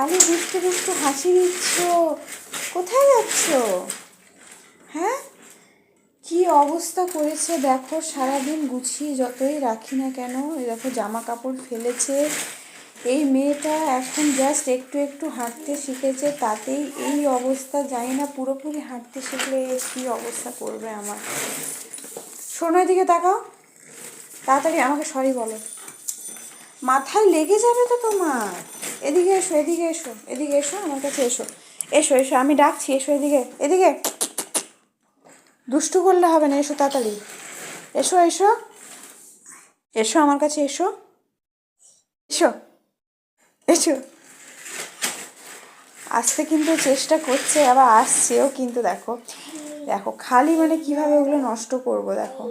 খালি দুষ্টু দুষ্টু হাসি দিচ্ছ, কোথায় যাচ্ছ? হ্যাঁ, কি অবস্থা করেছে দেখো, সারাদিন গুছিয়ে যতই রাখি না কেন, দেখো জামা কাপড় ফেলেছে। এই মেয়েটা এখন জাস্ট একটু একটু হাঁটতে শিখেছে, তাতেই এই অবস্থা। জানি না পুরোপুরি হাঁটতে শিখলে কী অবস্থা করবে আমার। শোনো, এদিকে তাকাও, তাড়াতাড়ি আমাকে সরি বলো। মাথায় লেগে যাবে তো তোমার। এদিকে এসো, এদিকে এসো, এদিকে এসো, আমার কাছে এসো, এসো এসো, আমি ডাকছি, এসো এদিকে, এদিকে। দুষ্টু করলে হবে না, এসো তাড়াতাড়ি, এসো এসো, এসো আমার কাছে, এসো এসো এসো। আসতে কিন্তু চেষ্টা করছে, আবার আসছেও কিন্তু। দেখো দেখো খালি মানে কিভাবে ওগুলো নষ্ট করবো, দেখো।